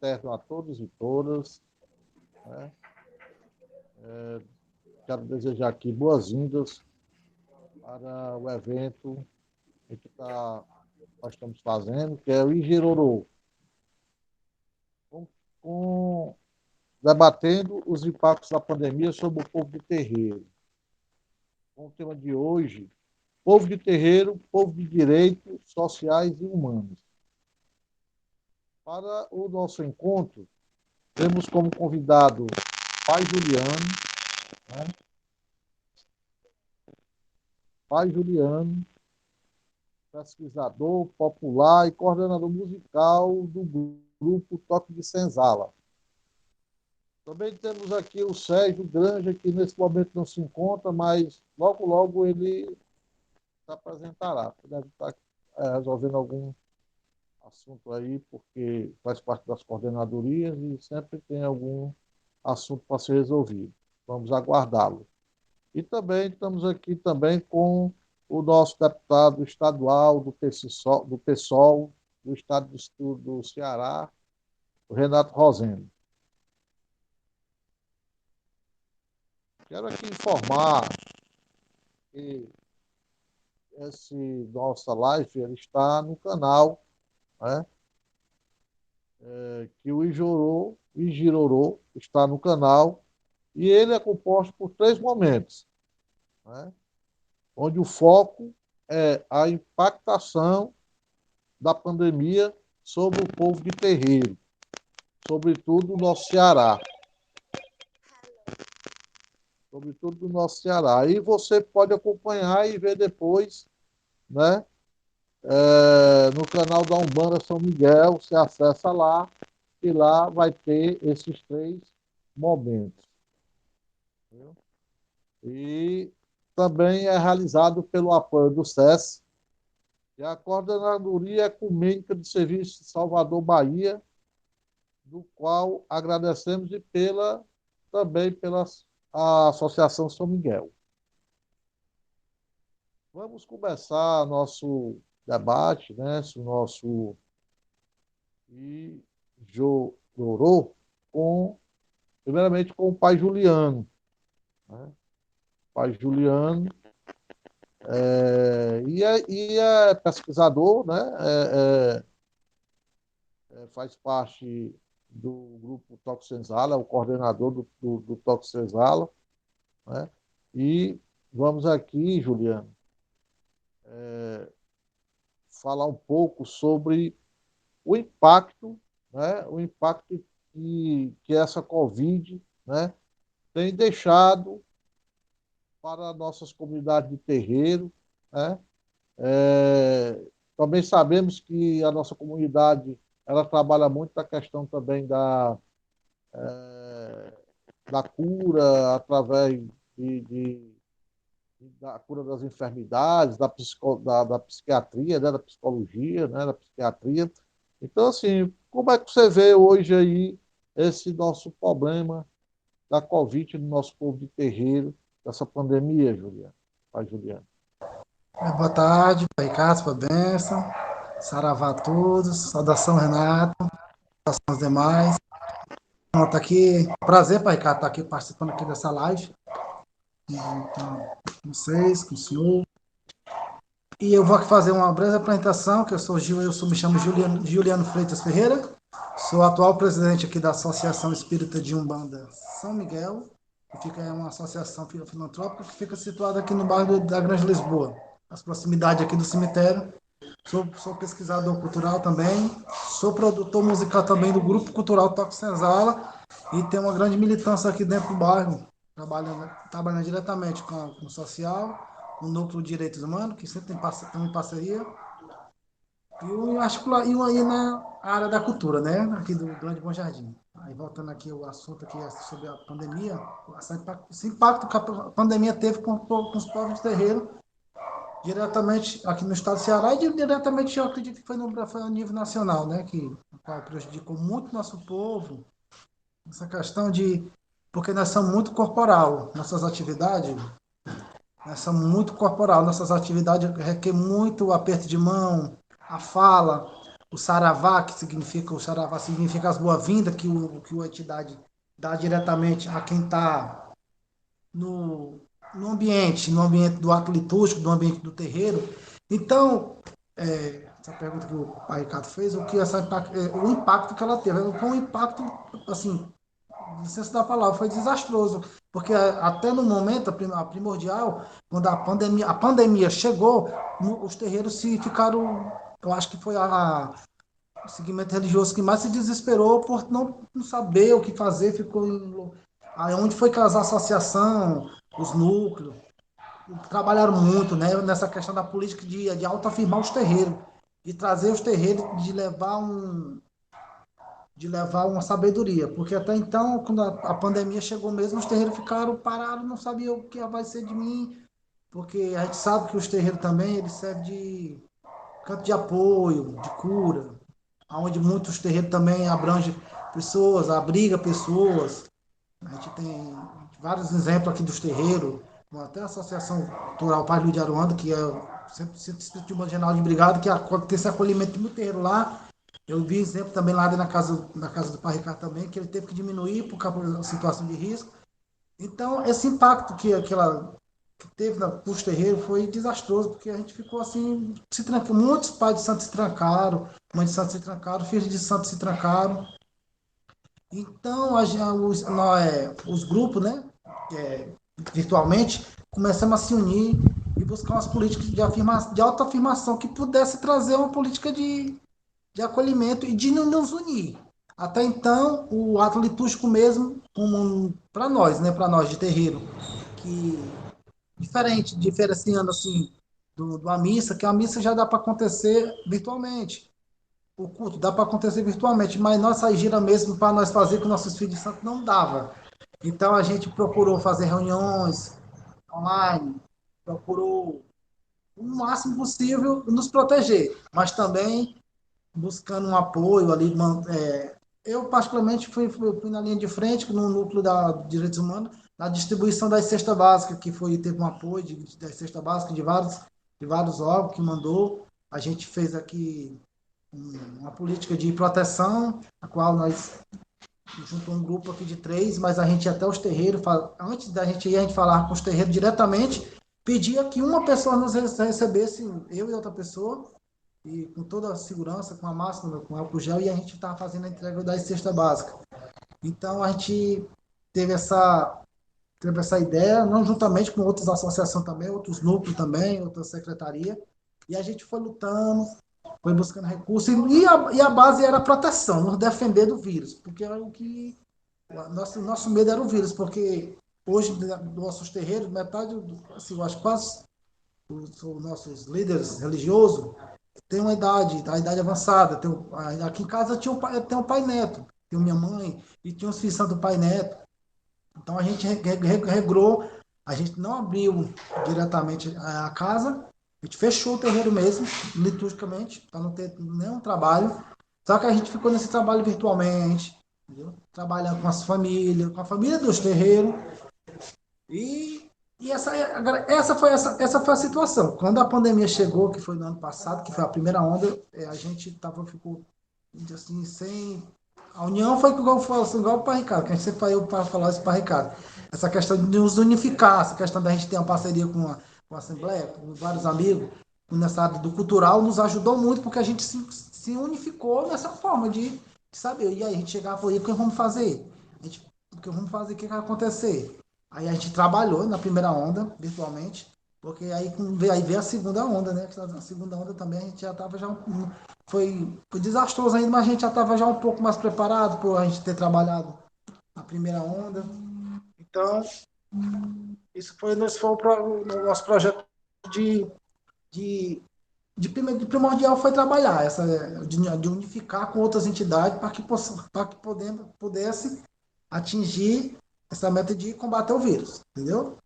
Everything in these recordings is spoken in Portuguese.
fraterno a todos e todas. Né? Quero desejar aqui boas-vindas para o evento que nós estamos fazendo, que é o Igirorô, debatendo os impactos da pandemia sobre o povo de terreiro. Com o tema de hoje, povo de terreiro, povo de direitos sociais e humanos. Para o nosso encontro, temos como convidado Pai Juliano, né? Pai Juliano, pesquisador popular e coordenador musical do grupo Toque de Senzala. Também temos aqui o Sérgio Granja, que nesse momento não se encontra, mas logo, logo ele se apresentará. Deve estar resolvendo algum assunto aí, porque faz parte das coordenadorias e sempre tem algum assunto para ser resolvido. Vamos aguardá-lo. E também estamos aqui também com o nosso deputado estadual do PSOL, do estado do Ceará, o Renato Rosendo. Quero aqui informar que nossa live ele está no canal, né? Que o Igirorô está no canal, e ele é composto por 3 momentos, né? Onde o foco é a impactação da pandemia sobre o povo de terreiro, sobretudo no nosso Ceará. Sobretudo no nosso Ceará. Aí você pode acompanhar e ver depois, né? No canal da Umbanda São Miguel, você acessa lá, e lá vai ter esses 3 momentos. Entendeu? E também é realizado pelo apoio do SES, e a Coordenadoria Ecumênica de Serviços de Salvador, Bahia, do qual agradecemos, e também pela Associação São Miguel. Vamos começar nosso debate, né? Nosso Igirorô, primeiramente com o Pai Juliano. Né? Pai Juliano é pesquisador, né? Faz parte do grupo Toque Senzala, é o coordenador do Toque Senzala. Né? E vamos aqui, Juliano, falar um pouco sobre o impacto, né? O impacto que essa Covid, né, tem deixado para nossas comunidades de terreiro. Né? Também sabemos que a nossa comunidade ela trabalha muito na questão também da cura através da cura das enfermidades, da psiquiatria, né, da psicologia, né, da psiquiatria. Então, assim, como é que você vê hoje aí esse nosso problema da Covid no nosso povo de terreiro, dessa pandemia, Juliano? Pai Juliano. Boa tarde, Pai Cássio, bênção. Saravá a todos. Saudação, Renato. Saudação aos demais. Tá aqui. Prazer, Pai Cássio, estar aqui participando aqui dessa live. Com vocês, com o senhor. E eu vou aqui fazer uma breve apresentação, que me chamo Juliano Freitas Ferreira. Sou atual presidente aqui da Associação Espírita de Umbanda São Miguel, que é uma associação filantrópica que fica situada aqui no bairro da Grande Lisboa, as proximidades aqui do cemitério. Sou pesquisador cultural também, sou produtor musical também do Grupo Cultural Toque Senzala e tenho uma grande militância aqui dentro do bairro, trabalhando diretamente com o social, com o Núcleo de Direitos Humanos, que sempre tem em parceria, e aí na área da cultura, né? Aqui do Grande Bom Jardim. Aí voltando aqui o assunto aqui sobre a pandemia, esse impacto que a pandemia teve com os povos de terreiro, diretamente aqui no estado do Ceará e diretamente eu acredito que foi a nível nacional, né? Que prejudicou muito nosso povo, essa questão porque nós somos muito corporal, nossas atividades requer muito aperto de mão, a fala, o saravá, que significa, o saravá significa as boas-vindas que a entidade dá diretamente a quem está no, no ambiente do ato litúrgico, no ambiente do terreiro. Então, essa pergunta que o pai Ricardo fez, o impacto que ela teve, foi um impacto, assim, licença da palavra, foi desastroso, porque até no momento, a primordial, quando a pandemia chegou, os terreiros se ficaram, eu acho que foi o segmento religioso que mais se desesperou por não saber o que fazer, aí onde foi que as associações, os núcleos, trabalharam muito, né, nessa questão da política de autoafirmar os terreiros, de trazer os terreiros, de levar uma sabedoria, porque até então, quando a pandemia chegou mesmo, os terreiros ficaram parados, não sabiam o que vai ser de mim, porque a gente sabe que os terreiros também, eles servem de canto de apoio, de cura, onde muitos terreiros também abrangem pessoas, abriga pessoas. A gente tem vários exemplos aqui dos terreiros, até a Associação Cultural Pai Luiz de Aruanda, que é sempre de uma general de brigada, que tem esse acolhimento de muito terreiro lá. Eu vi exemplo também lá na casa do Pai Ricardo também, que ele teve que diminuir por causa da situação de risco. Então, esse impacto que teve nos terreiros foi desastroso, porque a gente ficou assim, se trancando. Muitos pais de santos se trancaram, mães de santos se trancaram, filhos de santos se trancaram. Então, os grupos, né, é, virtualmente, começamos a se unir e buscar umas políticas de autoafirmação que pudesse trazer uma política de acolhimento e de nos unir. Até então, o ato litúrgico mesmo, para nós, né, para nós de terreiro, que diferenciando assim da missa, que a missa já dá para acontecer virtualmente. O culto dá para acontecer virtualmente, mas nossa gira mesmo para nós fazer com nossos filhos de santo não dava. Então a gente procurou fazer reuniões online, procurou o máximo possível nos proteger, mas também buscando um apoio ali. Eu, particularmente, fui na linha de frente, no núcleo da Direitos Humanos, na distribuição das cestas básicas, teve um apoio das cestas básicas de vários órgãos que mandou. A gente fez aqui uma política de proteção, a qual nós juntou um grupo aqui de 3, mas a gente ia até os terreiros, antes da gente ir, a gente falava com os terreiros diretamente, pedia que uma pessoa nos recebesse, eu e outra pessoa, e com toda a segurança, com a máscara, com álcool gel, e a gente estava fazendo a entrega das cestas básicas. Então a gente teve essa ideia, não juntamente com outras associações também, outros núcleos também, outras secretarias, e a gente foi lutando, foi buscando recursos, e a base era a proteção, nos defender do vírus, porque era o que nosso medo era o vírus, porque hoje, nos nossos terreiros, metade, assim, eu acho quase os nossos líderes religiosos tem uma idade, a idade avançada. Aqui em casa tem um pai neto, tem minha mãe, e tinha os filhos do pai neto. Então a gente regrou, a gente não abriu diretamente a casa, a gente fechou o terreiro mesmo, liturgicamente, para não ter nenhum trabalho. Só que a gente ficou nesse trabalho virtualmente, entendeu? Trabalhando com a família dos terreiros. E essa foi a situação. Quando a pandemia chegou, que foi no ano passado, que foi a primeira onda, a gente ficou assim, sem. A união foi igual para Ricardo, que a gente sempre falou para falar isso para Ricardo. Essa questão de nos unificar, essa questão da gente ter uma parceria com a Assembleia, com vários amigos, nessa área do cultural, nos ajudou muito, porque a gente se unificou nessa forma de saber. E aí a gente chegava e falou: e o que vamos fazer? O que vamos fazer? O que vai acontecer? Aí a gente trabalhou na primeira onda, virtualmente, porque aí veio a segunda onda, né? A segunda onda também a gente já estava foi desastroso ainda, mas a gente já estava já um pouco mais preparado por a gente ter trabalhado na primeira onda. Então, esse foi o nosso projeto de, de, de primordial foi trabalhar, de unificar com outras entidades para que pudesse atingir essa meta de combater o vírus, entendeu?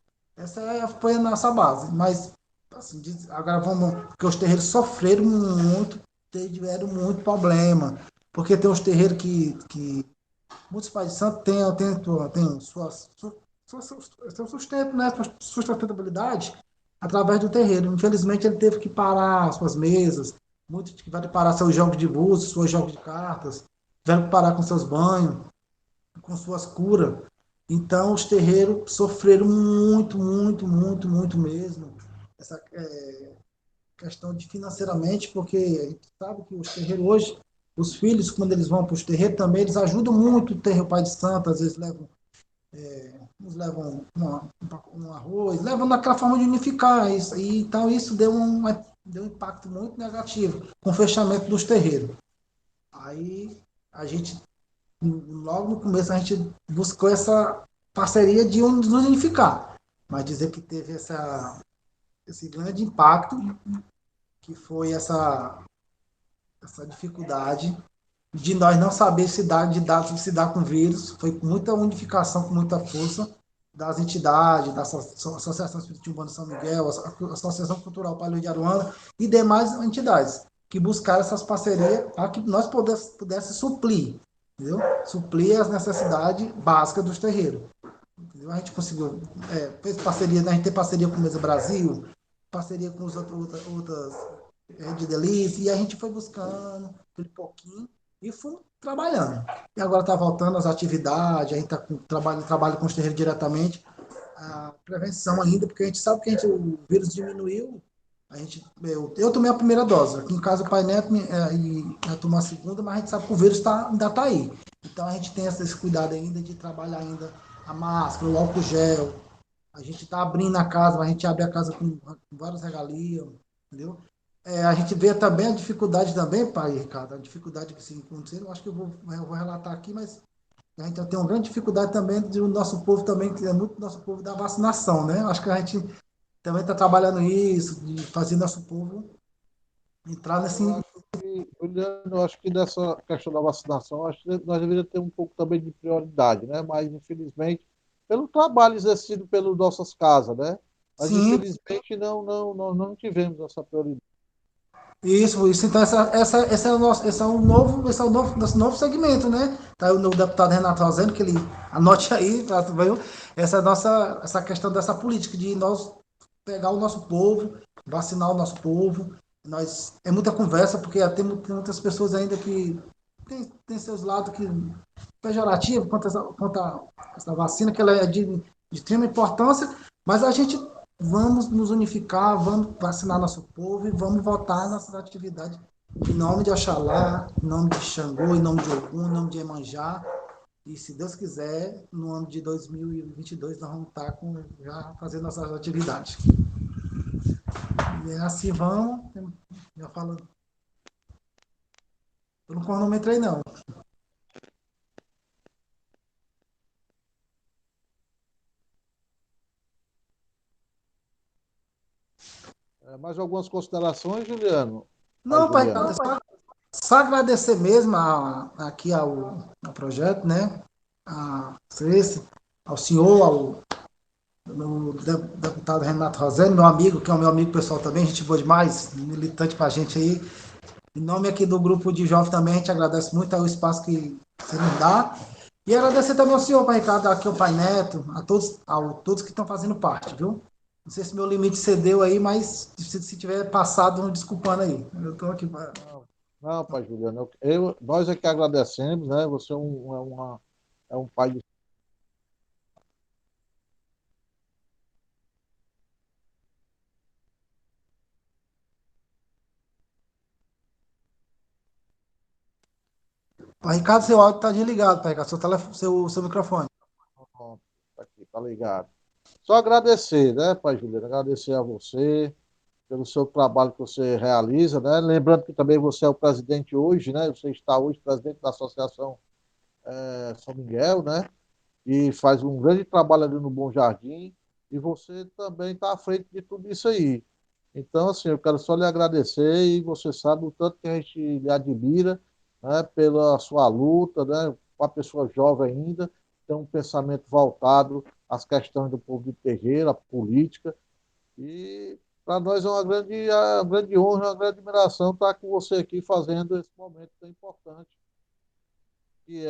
Foi a nossa base. Mas, assim, agora porque os terreiros sofreram muito, tiveram muito problema. Porque tem os terreiros que muitos pais de santo têm seu sustento, né? Sustentabilidade através do terreiro. Infelizmente, ele teve que parar suas mesas, muitos tiveram que parar seus jogos de búzios, seus jogos de cartas, tiveram que parar com seus banhos, com suas curas. Então, os terreiros sofreram muito, muito, muito, muito mesmo. Essa questão de financeiramente, porque a gente sabe que os terreiros hoje, os filhos, quando eles vão para os terreiros também, eles ajudam muito o terreiro Pai de Santo, às vezes levam, uns levam um arroz, levam naquela forma de unificar isso. E, então, isso deu um impacto muito negativo com o fechamento dos terreiros. Aí, a gente, logo no começo, a gente buscou essa parceria de nos unificar. Mas dizer que teve esse grande impacto, que foi essa dificuldade de nós não saber se dar com vírus, foi com muita unificação, com muita força das entidades, da Associação Espírita de Umbanda São Miguel, a Associação Cultural Palio de Aruanda e demais entidades que buscaram essas parcerias para que nós pudesse suprir, entendeu? Suprir as necessidades básicas dos terreiros. Entendeu? A gente conseguiu, fez parceria, né? A gente tem parceria com o Mesa Brasil, parceria com outras de delícia, e a gente foi buscando aquele pouquinho e foi trabalhando. E agora está voltando às atividades, a gente está trabalho com os terreiros diretamente, a prevenção ainda, porque a gente sabe que o vírus diminuiu. Eu tomei a primeira dose. Aqui em casa o pai Neto ia tomar a segunda, mas a gente sabe que o vírus ainda está aí. Então a gente tem esse cuidado ainda de trabalhar ainda a máscara, o álcool gel. A gente está abrindo a casa, mas a gente abre a casa com várias regalias, entendeu? A gente vê também a dificuldade também, pai, Ricardo, a dificuldade que se aconteceu, eu acho que eu vou relatar aqui, mas a gente tem uma grande dificuldade também do nosso povo também, que é muito do nosso povo da vacinação, né? Acho que a gente também está trabalhando isso, de fazer nosso povo entrar nesse. Eu acho que, Juliano, eu acho que nessa questão da vacinação, acho que nós deveríamos ter um pouco também de prioridade, né? Mas, infelizmente, pelo trabalho exercido pelas nossas casas, né? Mas, Sim, infelizmente, não tivemos essa prioridade. isso. Então, esse é o nosso novo segmento, né? Tá aí o novo deputado Renato Rosendo, que ele anote aí, tá, viu? Essa questão dessa política de nós pegar o nosso povo, vacinar o nosso povo. É muita conversa, porque tem muitas pessoas ainda que tem seus lados que pejorativo quanto a essa vacina, que ela é de extrema importância, mas a gente vamos nos unificar, vamos vacinar nosso povo e vamos votar nossas atividades em nome de Oxalá, em nome de Xangô, em nome de Ogum, em nome de Emanjá. E se Deus quiser, no ano de 2022 nós vamos estar já fazendo nossas atividades. E assim vamos, já falando. Eu não cronometrei, não. Mais algumas considerações, Juliano? Pai Não, pai, Juliano. só agradecer mesmo aqui ao projeto, né? A vocês, ao senhor, ao deputado Renato Rosendo, meu amigo, que é o meu amigo pessoal também, gente boa demais, militante pra gente aí. Em nome aqui do grupo de jovens também, a gente agradece muito o espaço que você nos dá. E agradecer também ao senhor, pai Ricardo, aqui ao pai Neto, a todos que estão fazendo parte, viu? Não sei se meu limite cedeu aí, mas se tiver passado, desculpando aí. Eu estou aqui para. Não, não, pai Juliano. Nós é que agradecemos, né? Você é um pai de. O Ricardo, seu áudio está desligado, pai Ricardo, seu microfone. Tá aqui, tá ligado. Só agradecer, né, pai Juliano? Agradecer a você pelo seu trabalho que você realiza, né? Lembrando que também você é o presidente hoje, né? Você está hoje presidente da Associação São Miguel, né? E faz um grande trabalho ali no Bom Jardim. E você também está à frente de tudo isso aí. Então, assim, eu quero só lhe agradecer e você sabe o tanto que a gente lhe admira, né, pela sua luta, né? Uma pessoa jovem ainda, tem um pensamento voltado às questões do povo de terreiro, à política. E para nós é uma grande honra, uma grande admiração estar com você aqui fazendo esse momento tão importante, que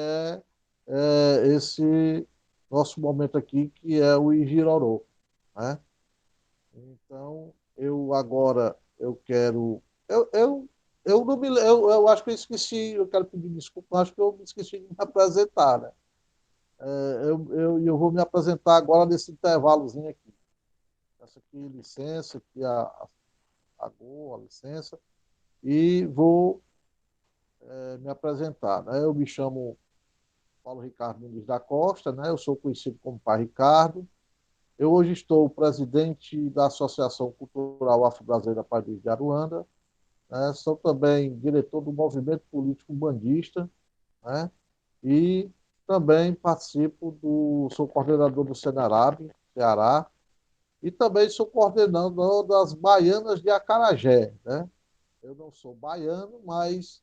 esse nosso momento aqui, que é o Igirorô, né? Então, eu agora, eu quero... Eu Eu, não me, eu acho que eu esqueci, eu quero pedir desculpa, acho que eu me esqueci de me apresentar, né? Eu vou me apresentar agora nesse intervalozinho aqui. Essa aqui, licença, aqui a licença, e vou me apresentar, né? Eu me chamo Paulo Ricardo Nunes da Costa, né? Eu sou conhecido como Pai Ricardo. Eu hoje estou presidente da Associação Cultural Afro-Brasileira Padre de Aruanda, né? Sou também diretor do Movimento Político Bandista, né? E também sou coordenador do Senarab, Ceará, e também sou coordenador das Baianas de Acarajé, né? Eu não sou baiano, mas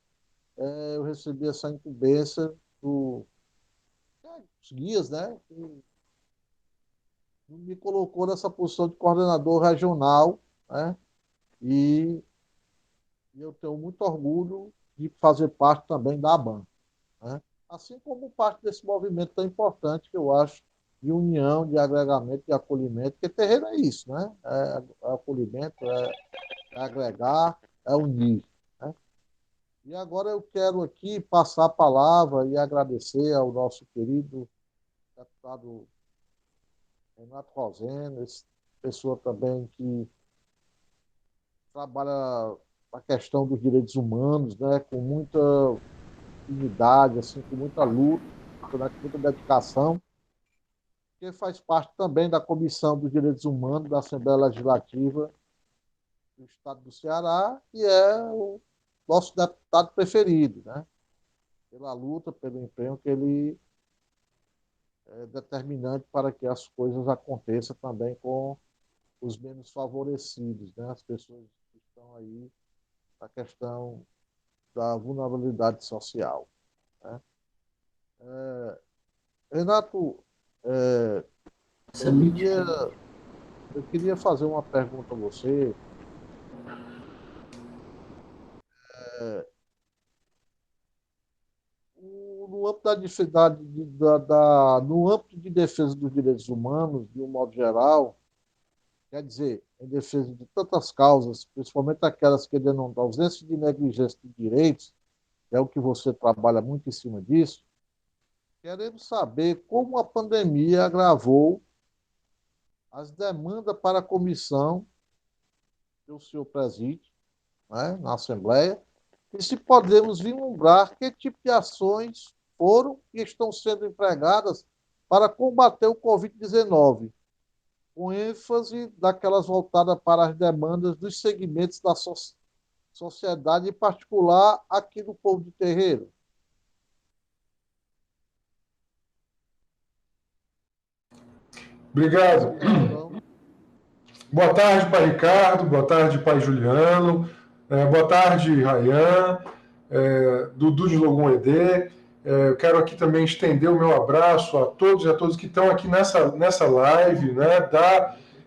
eu recebi essa incumbência dos guias, né? Que me colocou nessa posição de coordenador regional, né? E, e eu tenho muito orgulho de fazer parte também da ABAN, né? Assim como parte desse movimento tão importante que eu acho de união, de agregamento, de acolhimento, porque terreiro é isso, né? É acolhimento, é agregar, é unir, né? E agora eu quero aqui passar a palavra e agradecer ao nosso querido deputado Renato Rosendo, pessoa também que trabalha a questão dos direitos humanos, né, com muita unidade, assim, com muita luta, né, com muita dedicação, que faz parte também da Comissão dos Direitos Humanos da Assembleia Legislativa do Estado do Ceará, e é o nosso deputado preferido, né, pela luta, pelo empenho que ele é determinante para que as coisas aconteçam também com os menos favorecidos, né, as pessoas que estão aí na questão da vulnerabilidade social, né? Renato, é, eu Excelente. queria, eu queria fazer uma pergunta a você. No âmbito no âmbito de defesa dos direitos humanos, de um modo geral, quer dizer, em defesa de tantas causas, principalmente aquelas que denotam ausência de negligência de direitos, que é o que você trabalha muito em cima disso, queremos saber como a pandemia agravou as demandas para a comissão que o senhor preside, né, na Assembleia, e se podemos vislumbrar que tipo de ações foram e estão sendo empregadas para combater o Covid-19, com ênfase daquelas voltadas para as demandas dos segmentos da sociedade, em particular aqui do povo de terreiro. Obrigado. Boa tarde, pai Ricardo. Boa tarde, pai Juliano. Boa tarde, Rayan, Dudu de Logum ED. Eu quero aqui também estender o meu abraço a todos e a todas que estão aqui nessa live, né?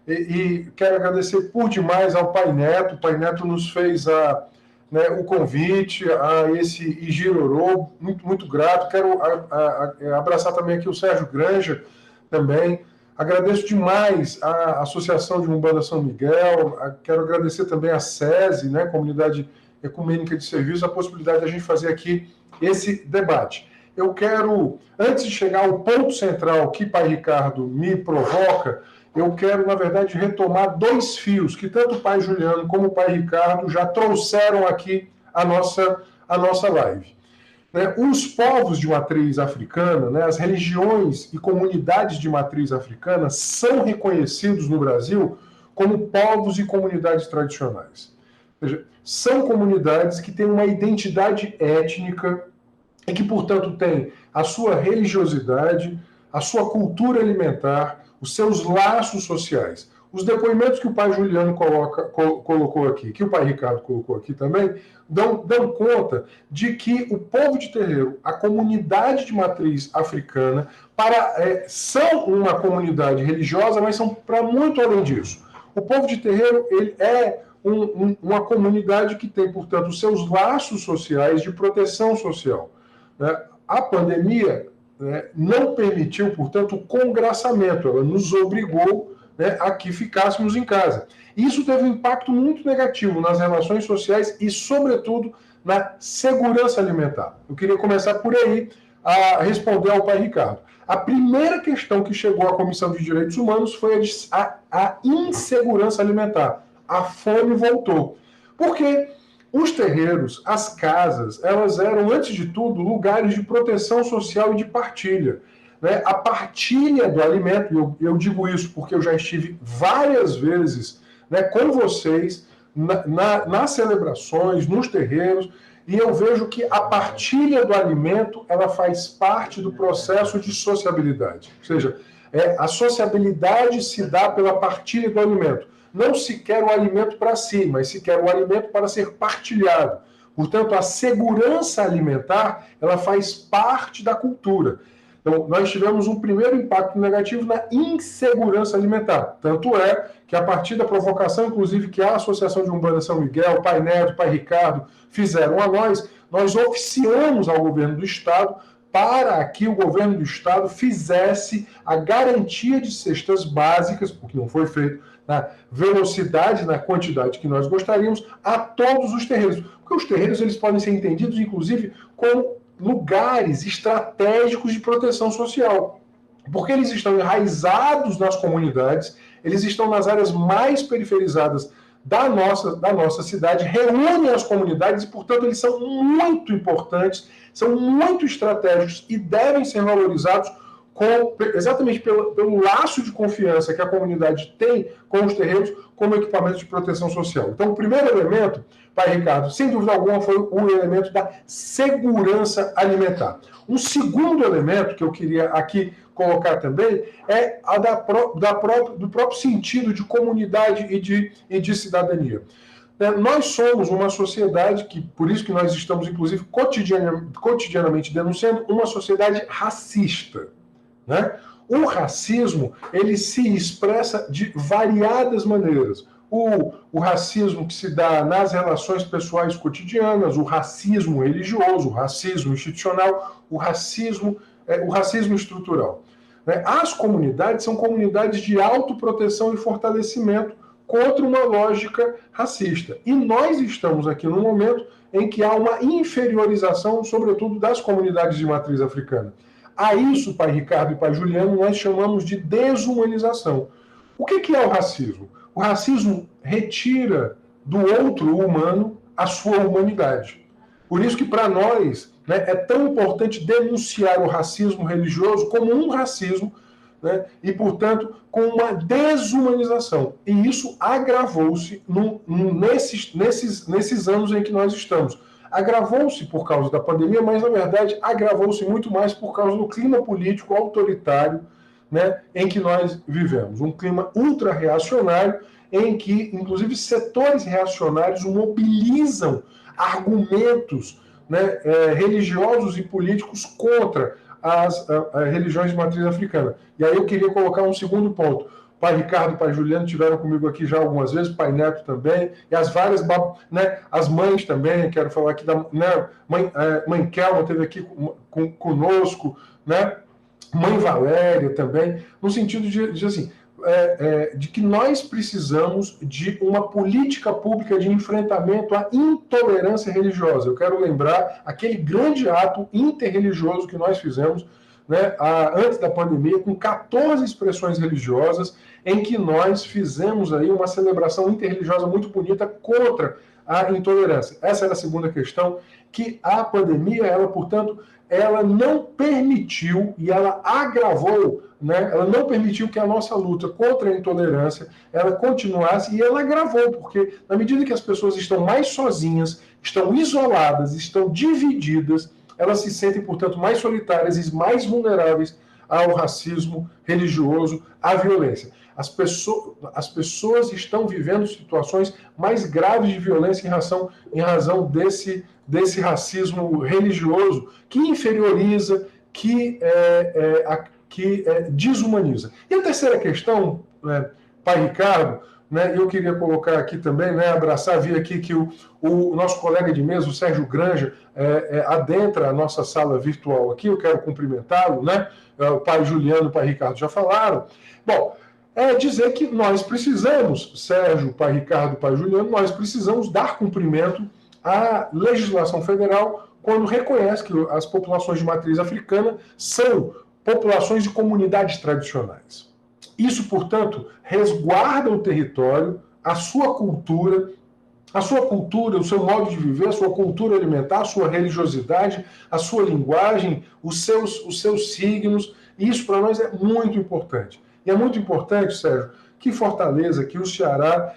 E quero agradecer por demais ao Pai Neto. O Pai Neto nos fez o convite a esse Igirorô, muito, muito grato. Quero abraçar também aqui o Sérgio Granja, também. Agradeço demais a Associação de Umbanda São Miguel, quero agradecer também a SESI, né, Comunidade Ecumênica de Serviços, a possibilidade de a gente fazer aqui esse debate. Eu quero, antes de chegar ao ponto central que Pai Ricardo me provoca, eu quero, na verdade, retomar dois fios que tanto o Pai Juliano como o Pai Ricardo já trouxeram aqui a nossa live. Os povos de matriz africana, né, as religiões e comunidades de matriz africana são reconhecidos no Brasil como povos e comunidades tradicionais. Ou seja, são comunidades que têm uma identidade étnica e que, portanto, têm a sua religiosidade, a sua cultura alimentar, os seus laços sociais. Os depoimentos que o pai Juliano colocou aqui, que o pai Ricardo colocou aqui também, dão conta de que o povo de terreiro, a comunidade de matriz africana, são uma comunidade religiosa, mas são para muito além disso. O povo de terreiro ele é uma comunidade que tem, portanto, os seus laços sociais de proteção social. Né? A pandemia não permitiu, portanto, o congraçamento, ela nos obrigou a que ficássemos em casa. Isso teve um impacto muito negativo nas relações sociais e, sobretudo, na segurança alimentar. Eu queria começar por aí a responder ao pai Ricardo. A primeira questão que chegou à Comissão de Direitos Humanos foi a insegurança alimentar. A fome voltou. Porque os terreiros, as casas, elas eram, antes de tudo, lugares de proteção social e de partilha. Né? A partilha do alimento, eu digo isso porque eu já estive várias vezes, né, com vocês nas celebrações, nos terreiros, e eu vejo que a partilha do alimento ela faz parte do processo de sociabilidade. Ou seja, a sociabilidade se dá pela partilha do alimento. Não se quer o alimento para si, mas se quer o alimento para ser partilhado. Portanto, a segurança alimentar ela faz parte da cultura. Então, nós tivemos um primeiro impacto negativo na insegurança alimentar. Tanto é que, a partir da provocação, inclusive, que a Associação de Umbanda São Miguel, o Pai Neto, o Pai Ricardo fizeram a nós oficiamos ao governo do Estado para que o governo do Estado fizesse a garantia de cestas básicas, o que não foi feito na velocidade, na quantidade que nós gostaríamos, a todos os terreiros. Porque os terreiros eles podem ser entendidos, inclusive, como lugares estratégicos de proteção social, porque eles estão enraizados nas comunidades, eles estão nas áreas mais periferizadas da nossa cidade, reúnem as comunidades e, portanto, eles são muito importantes, são muito estratégicos e devem ser valorizados exatamente pelo laço de confiança que a comunidade tem com os terreiros como equipamento de proteção social. Então, o primeiro elemento, Pai Ricardo, sem dúvida alguma, foi o elemento da segurança alimentar. Um segundo elemento que eu queria aqui colocar também é a do próprio sentido de comunidade e de cidadania. Nós somos uma sociedade que, por isso que nós estamos, inclusive, cotidianamente denunciando, uma sociedade racista. Né? O racismo ele se expressa de variadas maneiras. O racismo que se dá nas relações pessoais cotidianas, o racismo religioso, o racismo institucional, o racismo estrutural. Né? As comunidades são comunidades de autoproteção e fortalecimento contra uma lógica racista. E nós estamos aqui num momento em que há uma inferiorização, sobretudo das comunidades de matriz africana. A isso, Pai Ricardo e Pai Juliano, nós chamamos de desumanização. O que é o racismo? O racismo retira do outro humano a sua humanidade. Por isso que, para nós, né, é tão importante denunciar o racismo religioso como um racismo, né, e, portanto, com uma desumanização. E isso agravou-se nesses anos em que nós estamos. Agravou-se por causa da pandemia, mas, na verdade, agravou-se muito mais por causa do clima político autoritário, né, em que nós vivemos. Um clima ultra-reacionário, em que, inclusive, setores reacionários mobilizam argumentos, né, religiosos e políticos contra as religiões de matriz africana. E aí eu queria colocar um segundo ponto. Pai Ricardo e Pai Juliano tiveram comigo aqui já algumas vezes, Pai Neto também, e as várias, né, as mães também, quero falar aqui da, né, mãe Kelma esteve aqui conosco, né, Mãe Valéria também, no sentido de assim, de que nós precisamos de uma política pública de enfrentamento à intolerância religiosa. Eu quero lembrar aquele grande ato interreligioso que nós fizemos, né, antes da pandemia, com 14 expressões religiosas, em que nós fizemos aí uma celebração interreligiosa muito bonita contra a intolerância. Essa era a segunda questão, que a pandemia, ela, portanto, ela não permitiu e ela agravou, né, ela não permitiu que a nossa luta contra a intolerância ela continuasse e ela agravou, porque na medida que as pessoas estão mais sozinhas, estão isoladas, estão divididas, elas se sentem, portanto, mais solitárias e mais vulneráveis ao racismo religioso, à violência. As pessoas estão vivendo situações mais graves de violência em razão desse racismo religioso que inferioriza, que desumaniza. E a terceira questão, né, Pai Ricardo, né, eu queria colocar aqui também, né, abraçar, vi aqui que o nosso colega de mesa, o Sérgio Granja, adentra a nossa sala virtual aqui, eu quero cumprimentá-lo, né, o Pai Juliano e o Pai Ricardo já falaram. Bom, dizer que nós precisamos, Sérgio, Pai Ricardo, Pai Juliano, nós precisamos dar cumprimento a legislação federal quando reconhece que as populações de matriz africana são populações de comunidades tradicionais. Isso, portanto, resguarda o território, a sua cultura, o seu modo de viver, a sua cultura alimentar, a sua religiosidade, a sua linguagem, os seus signos. Isso para nós é muito importante. E é muito importante, Sérgio, que Fortaleza, que o Ceará,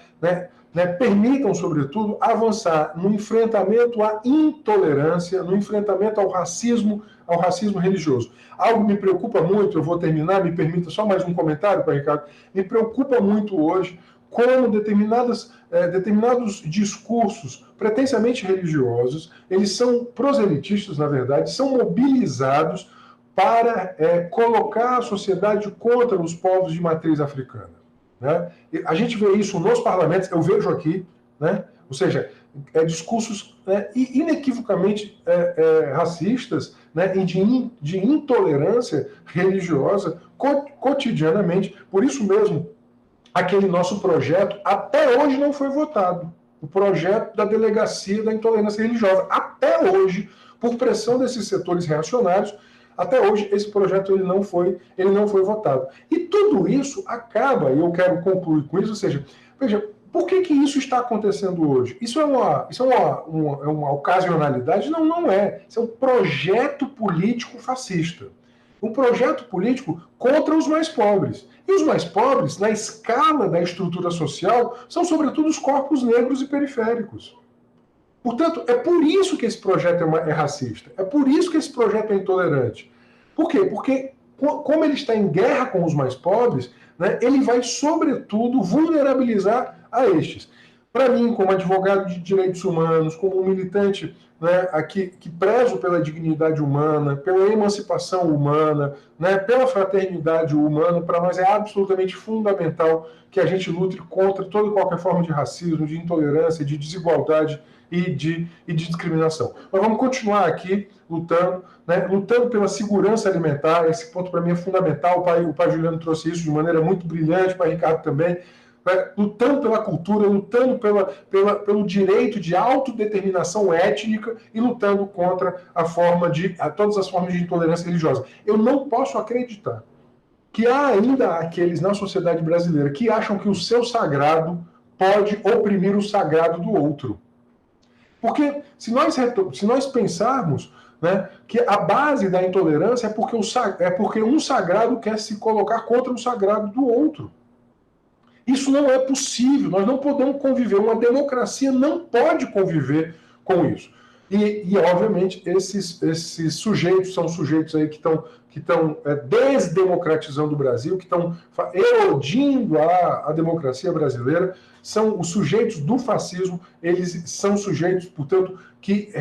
permitam, sobretudo, avançar no enfrentamento à intolerância, no enfrentamento ao racismo religioso. Algo me preocupa muito, eu vou terminar, me permita só mais um comentário, Pai Ricardo, me preocupa muito hoje como determinados discursos pretensamente religiosos, eles são proselitistas, na verdade, são mobilizados para colocar a sociedade contra os povos de matriz africana. Né? A gente vê isso nos parlamentos, eu vejo aqui, né? Ou seja, discursos inequivocamente racistas, né? E de intolerância religiosa cotidianamente. Por isso mesmo, aquele nosso projeto até hoje não foi votado. O projeto da Delegacia da Intolerância Religiosa. Até hoje, por pressão desses setores reacionários, até hoje esse projeto ele não foi votado. E tudo isso acaba, e eu quero concluir com isso, ou seja, veja, por que isso está acontecendo hoje? Isso é uma ocasionalidade? Não, não é. Isso é um projeto político fascista. Um projeto político contra os mais pobres. E os mais pobres, na escala da estrutura social, são sobretudo os corpos negros e periféricos. Portanto, é por isso que esse projeto é racista. É por isso que esse projeto é intolerante. Por quê? Porque, como ele está em guerra com os mais pobres, né, ele vai, sobretudo, vulnerabilizar a estes. Para mim, como advogado de direitos humanos, como um militante, né, aqui, que prezo pela dignidade humana, pela emancipação humana, né, pela fraternidade humana, para nós é absolutamente fundamental que a gente lute contra toda e qualquer forma de racismo, de intolerância, de desigualdade e de discriminação. Mas vamos continuar aqui lutando, né, lutando pela segurança alimentar. Esse ponto para mim é fundamental. O pai Juliano trouxe isso de maneira muito brilhante, o pai Ricardo também. Lutando pela cultura, lutando pelo direito de autodeterminação étnica e lutando contra todas as formas de intolerância religiosa. Eu não posso acreditar que há ainda aqueles na sociedade brasileira que acham que o seu sagrado pode oprimir o sagrado do outro. Porque se nós pensarmos, né, que a base da intolerância é porque um sagrado quer se colocar contra o sagrado do outro. Isso não é possível, nós não podemos conviver, uma democracia não pode conviver com isso. E obviamente, esses sujeitos são sujeitos aí que estão desdemocratizando o Brasil, que estão erodindo a democracia brasileira, são os sujeitos do fascismo, eles são sujeitos, portanto, que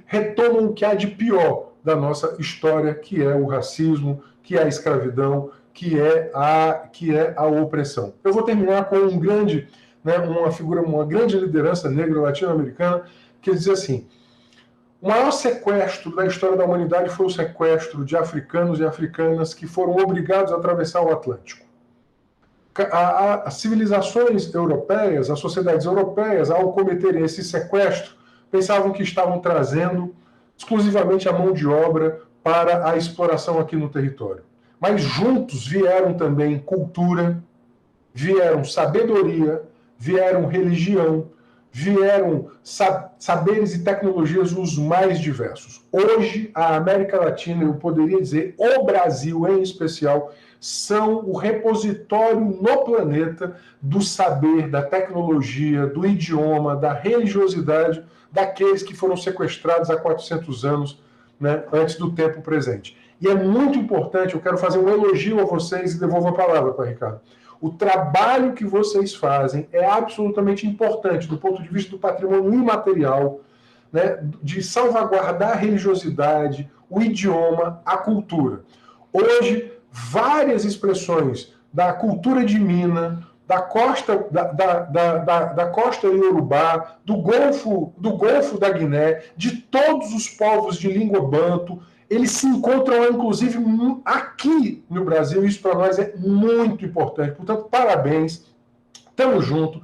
retomam o que há de pior da nossa história, que é o racismo, que é a escravidão, que é a opressão. Eu vou terminar com uma grande liderança negra latino-americana, que diz assim: o maior sequestro da história da humanidade foi o sequestro de africanos e africanas que foram obrigados a atravessar o Atlântico. As civilizações europeias, as sociedades europeias, ao cometerem esse sequestro, pensavam que estavam trazendo exclusivamente a mão de obra para a exploração aqui no território. Mas juntos vieram também cultura, vieram sabedoria, vieram religião, vieram saberes e tecnologias os mais diversos. Hoje, a América Latina, eu poderia dizer, o Brasil em especial, são o repositório no planeta do saber, da tecnologia, do idioma, da religiosidade daqueles que foram sequestrados há 400 anos, né, antes do tempo presente. E é muito importante, eu quero fazer um elogio a vocês e devolvo a palavra para o Ricardo. O trabalho que vocês fazem é absolutamente importante do ponto de vista do patrimônio imaterial, né, de salvaguardar a religiosidade, o idioma, a cultura. Hoje, várias expressões da cultura de Minas, da costa iorubá, do Golfo da Guiné, de todos os povos de língua banto, eles se encontram, inclusive, aqui no Brasil. Isso para nós é muito importante. Portanto, parabéns, estamos juntos.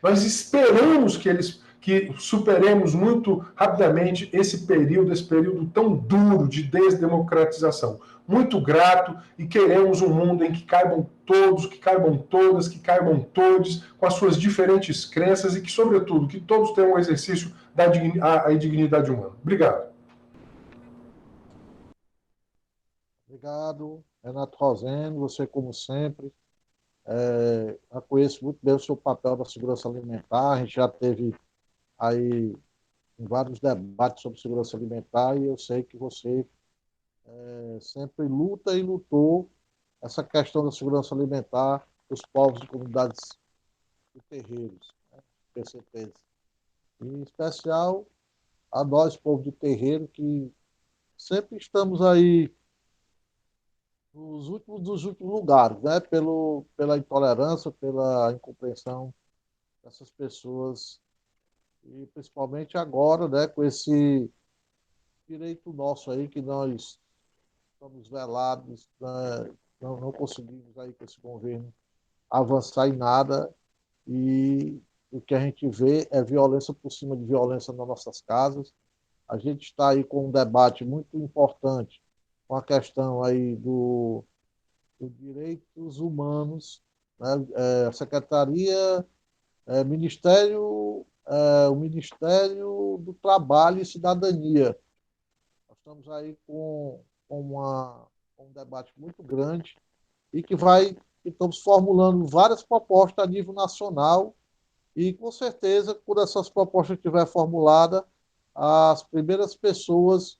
Nós esperamos que que superemos muito rapidamente esse período tão duro de desdemocratização. Muito grato e queremos um mundo em que caibam todos, que caibam todas, que caibam todos, com as suas diferentes crenças e que, sobretudo, que todos tenham um exercício da dignidade humana. Obrigado. Obrigado, Renato Rosendo, você, como sempre, eu conheço muito bem o seu papel da segurança alimentar, a gente já teve aí em vários debates sobre segurança alimentar e eu sei que você sempre luta e lutou essa questão da segurança alimentar dos povos e comunidades de terreiros, né, PCTs. Em especial a nós, povo de terreiro, que sempre estamos aí nos últimos dos últimos lugares, né? Pela intolerância, pela incompreensão dessas pessoas, e principalmente agora, né? Com esse direito nosso aí, que nós estamos velados, né? Não conseguimos aí com esse governo avançar em nada, e o que a gente vê é violência por cima de violência nas nossas casas. A gente está aí com um debate muito importante com a questão aí dos direitos humanos, né? A Secretaria, o Ministério do Trabalho e Cidadania. Nós estamos aí com um debate muito grande e estamos formulando várias propostas a nível nacional e, com certeza, quando essas propostas estiverem formuladas, as primeiras pessoas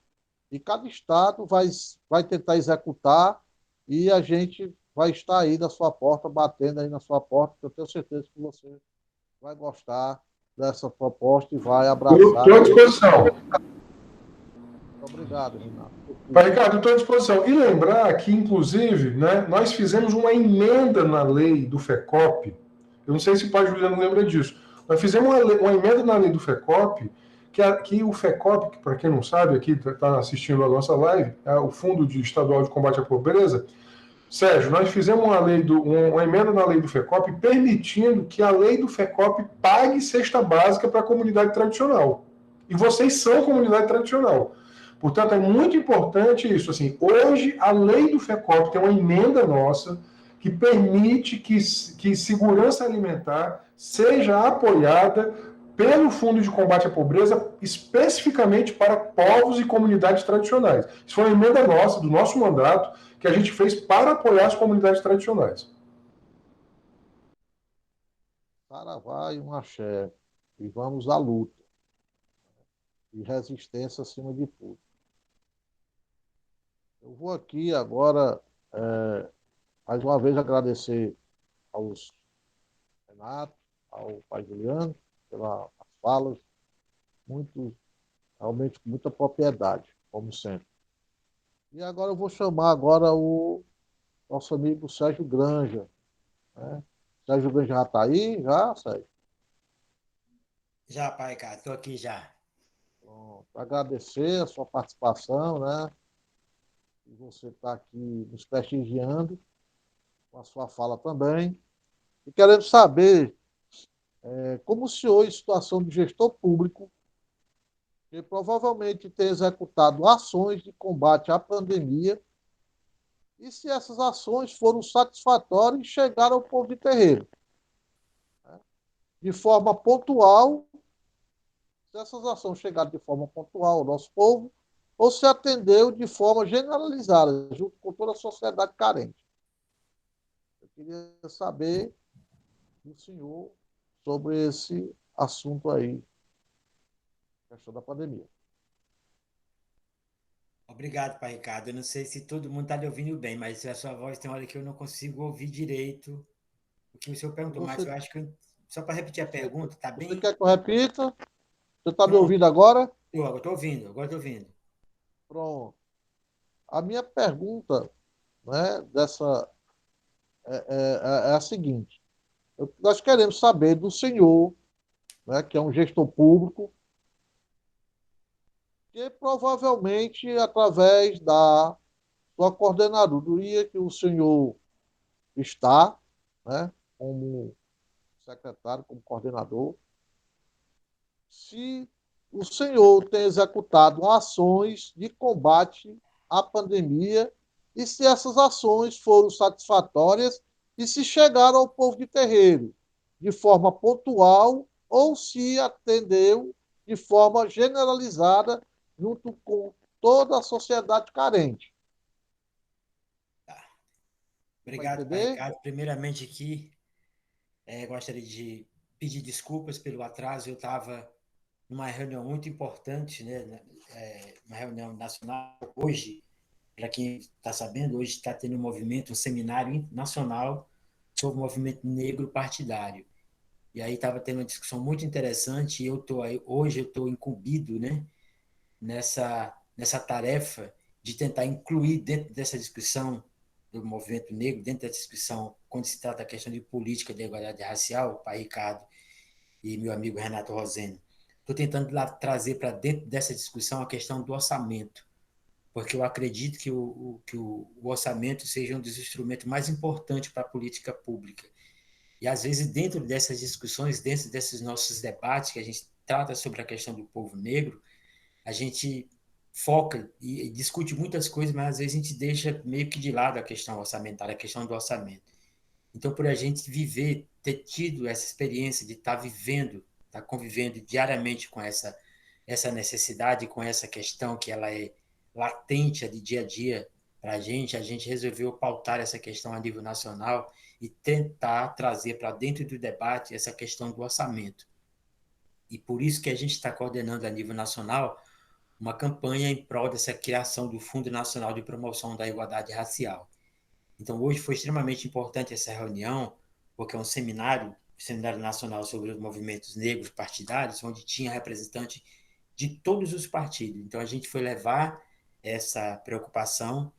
de cada estado vai tentar executar e a gente vai estar aí na sua porta, batendo aí na sua porta, porque eu tenho certeza que você vai gostar dessa proposta e vai abraçar. Estou à disposição. Muito obrigado, Renato. Pai Ricardo, estou à disposição. E lembrar que, inclusive, né, nós fizemos uma emenda na lei do FECOP. Eu não sei se o pai Juliano lembra disso. Nós fizemos uma emenda na lei do FECOP, que o FECOP, que para quem não sabe, aqui está assistindo a nossa live, é o Fundo Estadual de Combate à Pobreza. Sérgio, nós fizemos uma emenda na lei do FECOP permitindo que a lei do FECOP pague cesta básica para a comunidade tradicional. E vocês são comunidade tradicional. Portanto, é muito importante isso. Assim, hoje, a lei do FECOP tem uma emenda nossa que permite que segurança alimentar seja apoiada pelo Fundo de Combate à Pobreza, especificamente para povos e comunidades tradicionais. Isso foi uma emenda nossa, do nosso mandato, que a gente fez para apoiar as comunidades tradicionais. Saravá e um axé. E vamos à luta. E resistência acima de tudo. Eu vou aqui agora, mais uma vez, agradecer aos Renato, ao pai Juliano, pelas falas, muito, realmente com muita propriedade, como sempre. E agora eu vou chamar agora o nosso amigo Sérgio Granja. Né? Sérgio Granja já está aí? Já, Sérgio? Já, pai, cara, estou aqui já. Pronto. Agradecer a sua participação, né? E você está aqui nos prestigiando com a sua fala também. E querendo saber como o senhor, em situação de gestor público, que provavelmente tem executado ações de combate à pandemia, e se essas ações foram satisfatórias e chegaram ao povo de terreiro, né? De forma pontual, se essas ações chegaram de forma pontual ao nosso povo, ou se atendeu de forma generalizada, junto com toda a sociedade carente. Eu queria saber do senhor sobre esse assunto aí, questão da pandemia. Obrigado, pai Ricardo. Eu não sei se todo mundo está lhe ouvindo bem, mas a sua voz tem hora que eu não consigo ouvir direito o que o senhor perguntou. Mas eu acho que, só para repetir a pergunta, está Você bem? quer que eu repita? Você está me Pronto. ouvindo agora? Eu estou ouvindo, agora estou ouvindo. Pronto. A minha pergunta, né, é a seguinte. Nós queremos saber do senhor, né, que é um gestor público, que provavelmente, através da sua coordenadoria que o senhor está, né, como secretário, como coordenador, se o senhor tem executado ações de combate à pandemia e se essas ações foram satisfatórias e se chegaram ao povo de terreiro de forma pontual ou se atendeu de forma generalizada junto com toda a sociedade carente. Tá. Vai Obrigado, Pai entender? Ricardo. Primeiramente aqui, gostaria de pedir desculpas pelo atraso. Eu estava numa reunião muito importante, né? Uma reunião nacional. Hoje, para quem está sabendo, hoje está tendo um movimento, um seminário nacional sobre o movimento negro partidário. E aí estava tendo uma discussão muito interessante e hoje eu estou incumbido, né, nessa tarefa de tentar incluir dentro dessa discussão do movimento negro, dentro dessa discussão, quando se trata da questão de política de igualdade racial, o pai Ricardo e meu amigo Renato Roseno. Estou tentando trazer para dentro dessa discussão a questão do orçamento, porque eu acredito que o orçamento seja um dos instrumentos mais importantes para a política pública. E, às vezes, dentro dessas discussões, dentro desses nossos debates, que a gente trata sobre a questão do povo negro, a gente foca e discute muitas coisas, mas, às vezes, a gente deixa meio que de lado a questão orçamentária, a questão do orçamento. Então, por a gente viver, ter tido essa experiência de estar vivendo, estar convivendo diariamente com essa necessidade, com essa questão que ela é latente, é de dia a dia para a gente resolveu pautar essa questão a nível nacional e tentar trazer para dentro do debate essa questão do orçamento. E por isso que a gente está coordenando a nível nacional uma campanha em prol dessa criação do Fundo Nacional de Promoção da Igualdade Racial. Então, hoje foi extremamente importante essa reunião, porque é um seminário nacional sobre os movimentos negros partidários, onde tinha representante de todos os partidos. Então, a gente foi levar essa preocupação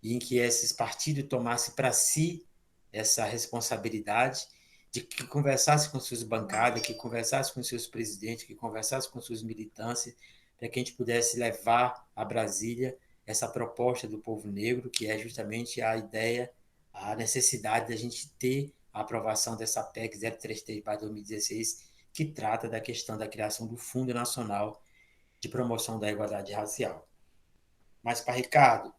e em que esses partidos tomassem para si essa responsabilidade de que conversasse com suas bancadas, que conversasse com seus presidentes, que conversasse com suas militâncias, para que a gente pudesse levar a Brasília essa proposta do povo negro, que é justamente a ideia, a necessidade da gente ter a aprovação dessa PEC 033/2016, que trata da questão da criação do Fundo Nacional de Promoção da Igualdade Racial. Mas, para Ricardo,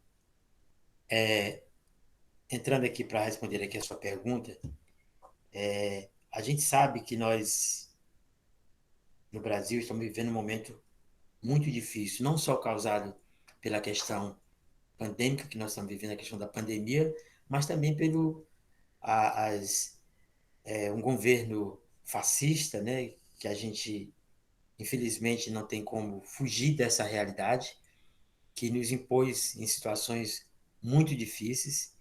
entrando aqui para responder aqui a sua pergunta, a gente sabe que nós, no Brasil, estamos vivendo um momento muito difícil, não só causado pela questão pandêmica que nós estamos vivendo, a questão da pandemia, mas também pelo um governo fascista, né, que a gente, infelizmente, não tem como fugir dessa realidade, que nos impôs em situações muito difíceis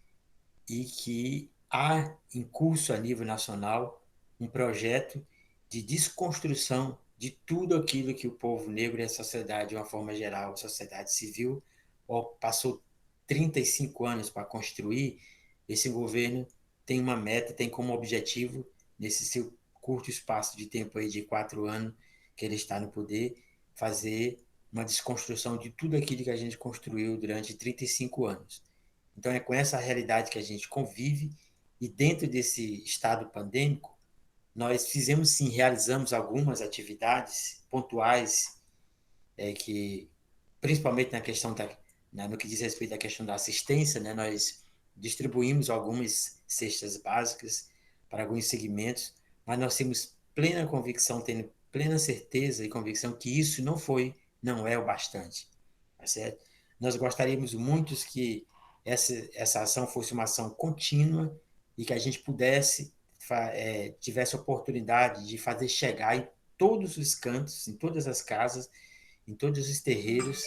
e que há em curso a nível nacional um projeto de desconstrução de tudo aquilo que o povo negro e a sociedade, de uma forma geral, a sociedade civil, passou 35 anos para construir. Esse governo tem uma meta, tem como objetivo, nesse seu curto espaço de tempo aí de 4 anos que ele está no poder, fazer uma desconstrução de tudo aquilo que a gente construiu durante 35 anos. Então, é com essa realidade que a gente convive e dentro desse estado pandêmico, nós fizemos sim, realizamos algumas atividades pontuais que, principalmente na questão no que diz respeito à questão da assistência, né, nós distribuímos algumas cestas básicas para alguns segmentos, mas nós temos plena convicção, tendo plena certeza e convicção que isso não é o bastante, tá certo? Nós gostaríamos muito que essa ação fosse uma ação contínua e que a gente tivesse oportunidade de fazer chegar em todos os cantos, em todas as casas, em todos os terreiros,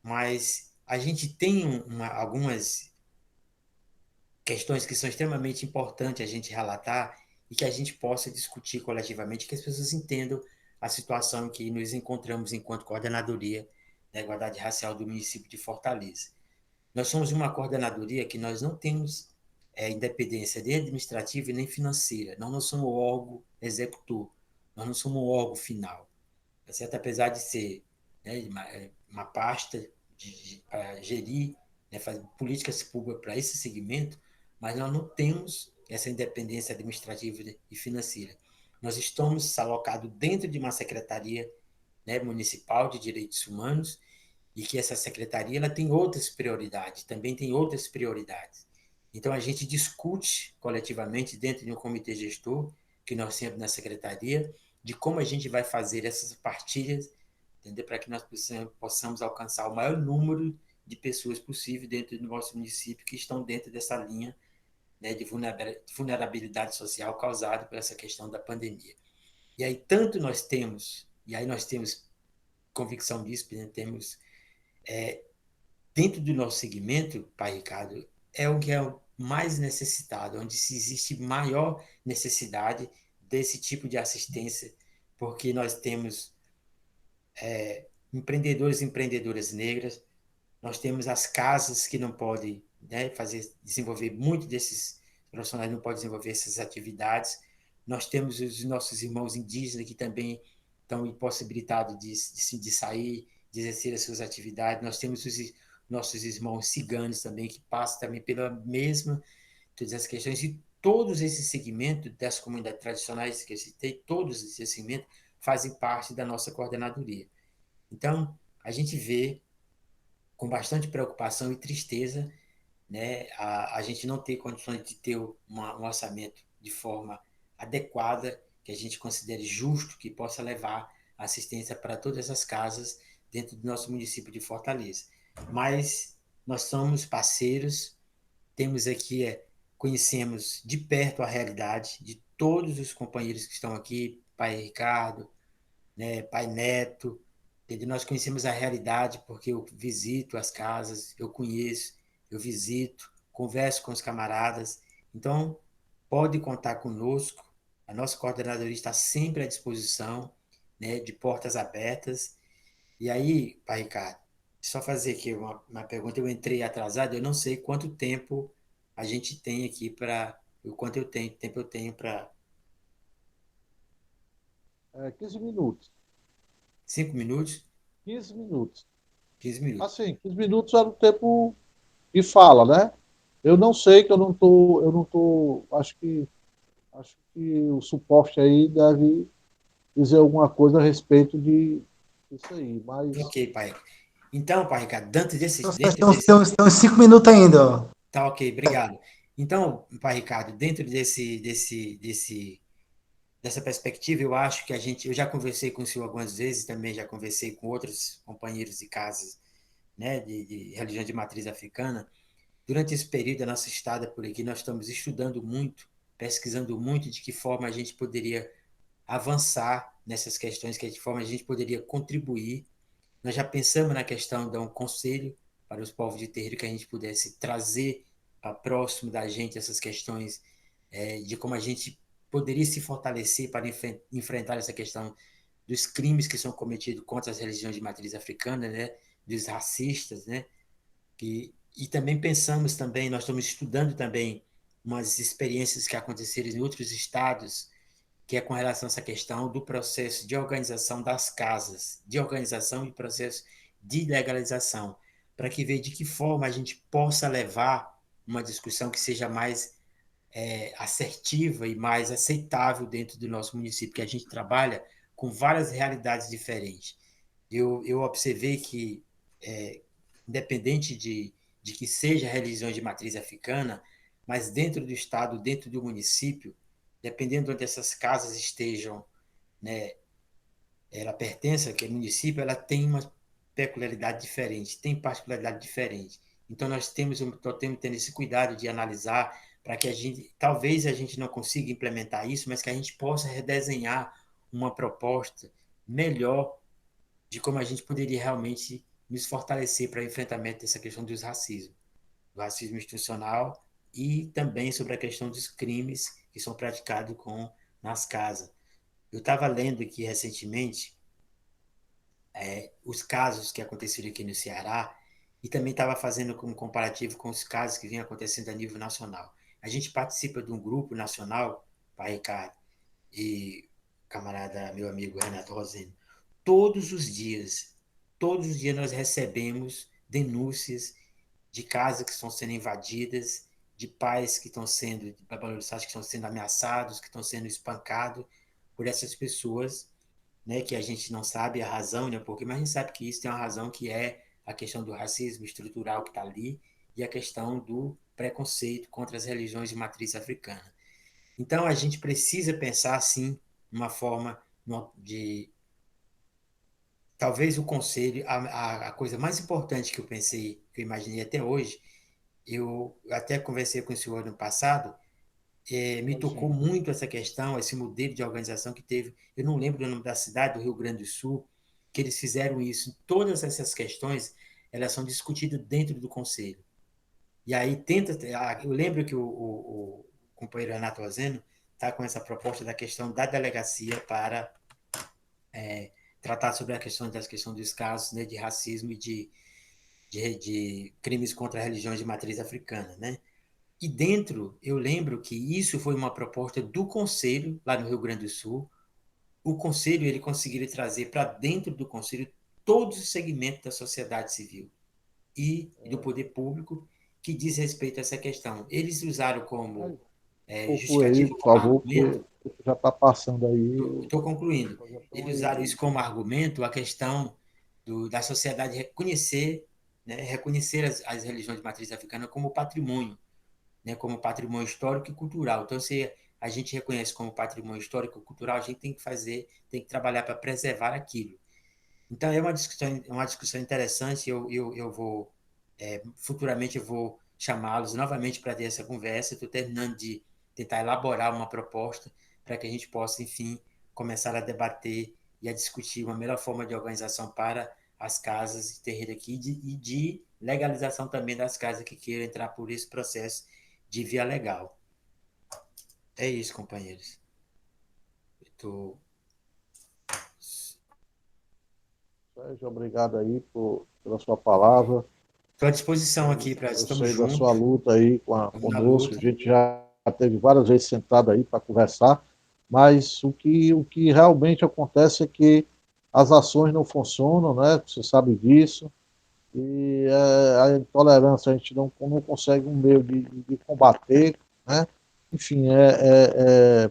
mas a gente tem algumas questões que são extremamente importantes a gente relatar e que a gente possa discutir coletivamente, que as pessoas entendam a situação em que nos encontramos enquanto coordenadoria da igualdade racial do município de Fortaleza. Nós somos uma coordenadoria que nós não temos independência nem administrativa e nem financeira. Nós não somos o órgão executor, nós não somos o órgão final. Tá certo? Apesar de ser, né, uma pasta para gerir, né, fazer políticas públicas para esse segmento, mas nós não temos essa independência administrativa e financeira. nós estamos alocados dentro de uma secretaria, né, municipal de direitos humanos, e que essa secretaria ela tem outras prioridades, também tem outras prioridades. Então, a gente discute coletivamente dentro de um comitê gestor, que nós temos na secretaria, de como a gente vai fazer essas partilhas, entendeu? Para que nós possamos alcançar o maior número de pessoas possível dentro do nosso município que estão dentro dessa linha, né, de vulnerabilidade social causada por essa questão da pandemia. E aí, tanto nós temos, e aí nós temos convicção disso, né, temos dentro do nosso segmento, Pai Ricardo, é o que é o mais necessitado, onde se existe maior necessidade desse tipo de assistência, porque nós temos empreendedores e empreendedoras negras, nós temos as casas que não podem, né, desenvolver muito desses profissionais, não podem desenvolver essas atividades, nós temos os nossos irmãos indígenas que também estão impossibilitados de sair, de exercer as suas atividades, nós temos os nossos irmãos ciganos também, que passam também pela mesma, todas as questões, e todos esses segmentos das comunidades tradicionais que eu citei, todos esses segmentos fazem parte da nossa coordenadoria. Então, a gente vê com bastante preocupação e tristeza, né, a gente não ter condições de ter um orçamento de forma adequada, que a gente considere justo, que possa levar assistência para todas as casas dentro do nosso município de Fortaleza. Mas nós somos parceiros, temos aqui, conhecemos de perto a realidade de todos os companheiros que estão aqui, Pai Ricardo, né, Pai Neto, entendeu? Nós conhecemos a realidade porque eu visito as casas, eu conheço, eu visito, converso com os camaradas. Então, pode contar conosco. A nossa coordenadoria está sempre à disposição, né, de portas abertas. E aí, Pai Ricardo, só fazer aqui uma pergunta. Eu entrei atrasado, eu não sei quanto tempo a gente tem aqui para. O quanto tempo eu tenho para. 15 minutos. 5 minutos? 15 minutos. 15 minutos. Assim, 15 minutos era o tempo de fala, né? Eu não sei que eu não tô, acho que o suporte aí deve dizer alguma coisa a respeito disso aí, mas Ok, pai. Então, pai Ricardo, dentro Então, desse, vocês dentro estão, desse. estão em 5 minutos ainda, ó. Tá ok, obrigado. Então, pai Ricardo, dentro dessa perspectiva, eu acho que eu já conversei com o senhor algumas vezes, também já conversei com outros companheiros de casas, né, de religião de matriz africana. Durante esse período da nossa estada por aqui, nós estamos estudando muito, pesquisando muito de que forma a gente poderia avançar nessas questões, que de forma a gente poderia contribuir. Nós já pensamos na questão de um conselho para os povos de terreiro, que a gente pudesse trazer para próximo da gente essas questões, de como a gente poderia se fortalecer para enfrentar essa questão dos crimes que são cometidos contra as religiões de matriz africana, né, dos racistas, né, e também pensamos também, nós estamos estudando também umas experiências que aconteceram em outros estados, que é com relação a essa questão do processo de organização das casas, de organização e processo de legalização, para que veja de que forma a gente possa levar uma discussão que seja mais assertiva e mais aceitável dentro do nosso município, que a gente trabalha com várias realidades diferentes. Eu observei que, independente de que seja religião de matriz africana, mas dentro do estado, dentro do município, dependendo de onde essas casas estejam, né, ela pertence àquele município, ela tem uma peculiaridade diferente, tem particularidade diferente. Então nós temos tendo esse cuidado de analisar para que talvez a gente não consiga implementar isso, mas que a gente possa redesenhar uma proposta melhor de como a gente poderia realmente nos fortalecer para o enfrentamento dessa questão do racismo institucional e também sobre a questão dos crimes que são praticados nas casas. Eu estava lendo aqui recentemente os casos que aconteceram aqui no Ceará e também estava fazendo um comparativo com os casos que vinham acontecendo a nível nacional. A gente participa de um grupo nacional, Pai Ricardo e camarada, meu amigo Renato Roseno, todos todos os dias nós recebemos denúncias de casas que estão sendo invadidas, de pais que estão sendo, que estão sendo ameaçados, que estão sendo espancados por essas pessoas, né, que a gente não sabe a razão, né, porque, mas a gente sabe que isso tem uma razão que é a questão do racismo estrutural que está ali e a questão do preconceito contra as religiões de matriz africana. Então, a gente precisa pensar, assim, uma forma de... Talvez o conselho, a coisa mais importante que eu pensei, que eu imaginei até hoje, eu até conversei com o senhor no passado, me tocou muito essa questão, esse modelo de organização que teve, eu não lembro o nome da cidade, do Rio Grande do Sul, que eles fizeram isso. Todas essas questões, elas são discutidas dentro do conselho. E aí eu lembro que o companheiro Renato Roseno está com essa proposta da questão da delegacia para tratar sobre a questão dos casos, né, de racismo e de crimes contra religiões de matriz africana, né? E dentro, eu lembro que isso foi uma proposta do Conselho, lá no Rio Grande do Sul. O Conselho, ele conseguiu trazer para dentro do Conselho todos os segmentos da sociedade civil e do poder público que diz respeito a essa questão. Eles usaram como Conclui aí, justificativa, por como favor, argumento, porque já está passando aí. estou concluindo, Já estão eles usaram aí. isso como argumento, a questão da sociedade reconhecer, né, reconhecer as religiões de matriz africana como patrimônio, né, como patrimônio histórico e cultural. Então, se a gente reconhece como patrimônio histórico e cultural, a gente tem que tem que trabalhar para preservar aquilo. Então, é uma discussão interessante. Eu vou, futuramente, eu vou chamá-los novamente para ter essa conversa. Estou terminando de tentar elaborar uma proposta para que a gente possa, enfim, começar a debater e a discutir uma melhor forma de organização para as casas de terreiro aqui e de legalização também das casas que queiram entrar por esse processo de via legal. É isso, companheiros. Tô... Sérgio, obrigado aí pela sua palavra. Estou à disposição aqui, Eu estamos sei da sua juntos, luta aí estamos na conosco. A luta. gente já teve várias vezes sentado aí para conversar, mas o que realmente acontece é que as ações não funcionam, né? Você sabe disso. E a intolerância a gente não consegue um meio de combater, né? Enfim,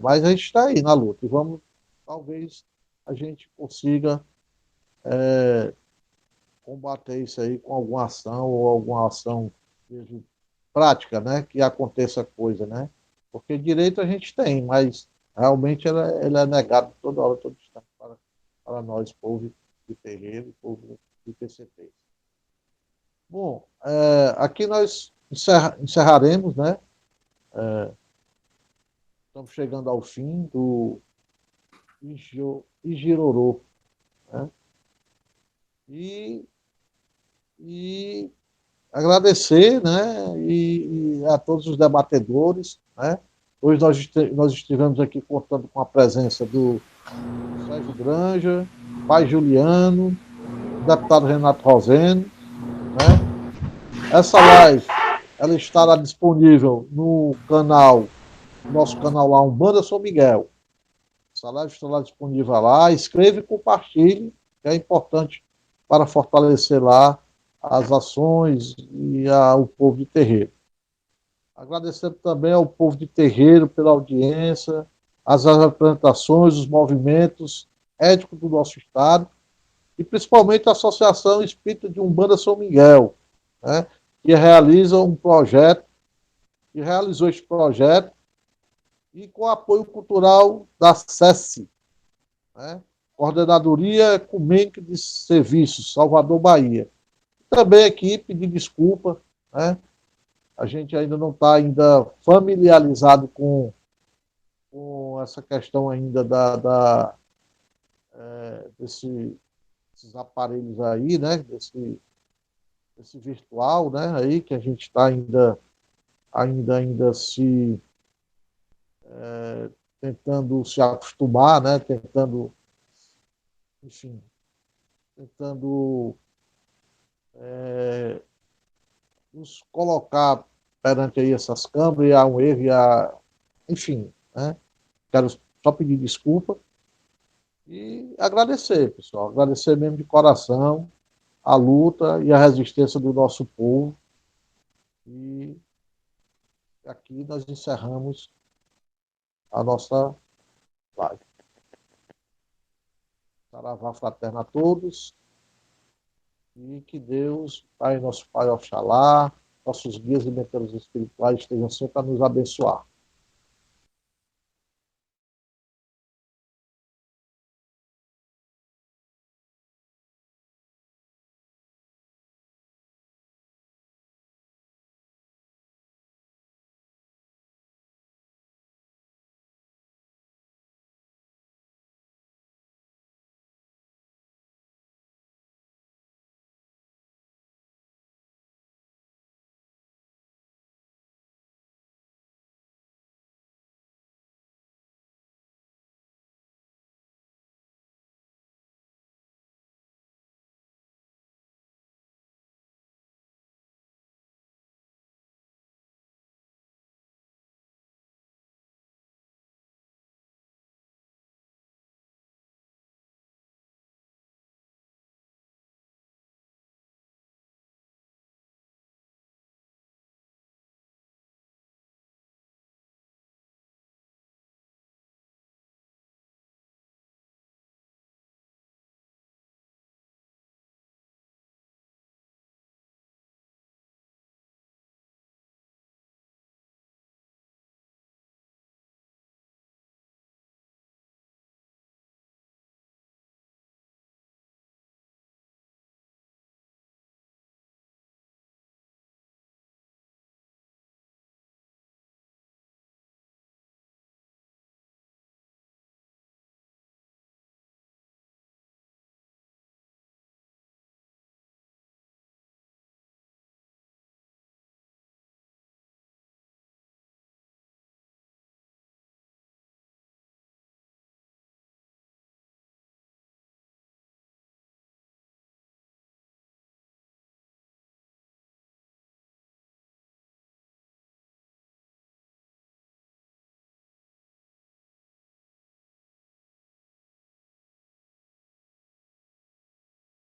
mas a gente está aí na luta e vamos, talvez a gente consiga combater isso aí com alguma ação ou alguma ação mesmo prática, né? Que aconteça coisa, né? Porque direito a gente tem, mas realmente ele é negado toda hora, todo instante para nós, povo de terreiro, povo de PCT. Bom, aqui nós encerraremos, né? Estamos chegando ao fim do Igirorô, né? E, e agradecer, né? E a todos os debatedores, né? Hoje nós estivemos aqui contando com a presença do Sérgio Granja, pai Juliano, o deputado Renato Roseno, né? Essa live ela estará disponível no nosso canal lá, Umbanda São Miguel. Essa live estará disponível lá. Escreva e compartilhe, que é importante para fortalecer lá as ações e o povo de terreiro. Agradecendo também ao povo de terreiro pela audiência, as representações, os movimentos éticos do nosso Estado e principalmente a Associação Espírita de Umbanda São Miguel, né, que realiza um projeto, que realizou este projeto e com apoio cultural da SESI, né, Coordenadoria Ecumênica de Serviços, Salvador, Bahia. Também aqui pedir desculpa, né, a gente ainda não está ainda familiarizado com essa questão ainda desses aparelhos aí, né, desse virtual, né, aí que a gente está ainda se tentando se acostumar, né, enfim, tentando nos colocar perante aí essas câmeras e há um erro enfim, né, quero só pedir desculpa e agradecer, pessoal, agradecer mesmo de coração a luta e a resistência do nosso povo. E aqui nós encerramos a nossa live. Saravá fraterno a todos. E que Deus, Pai, nosso Pai Oxalá, nossos guias e mentores espirituais estejam sempre a nos abençoar.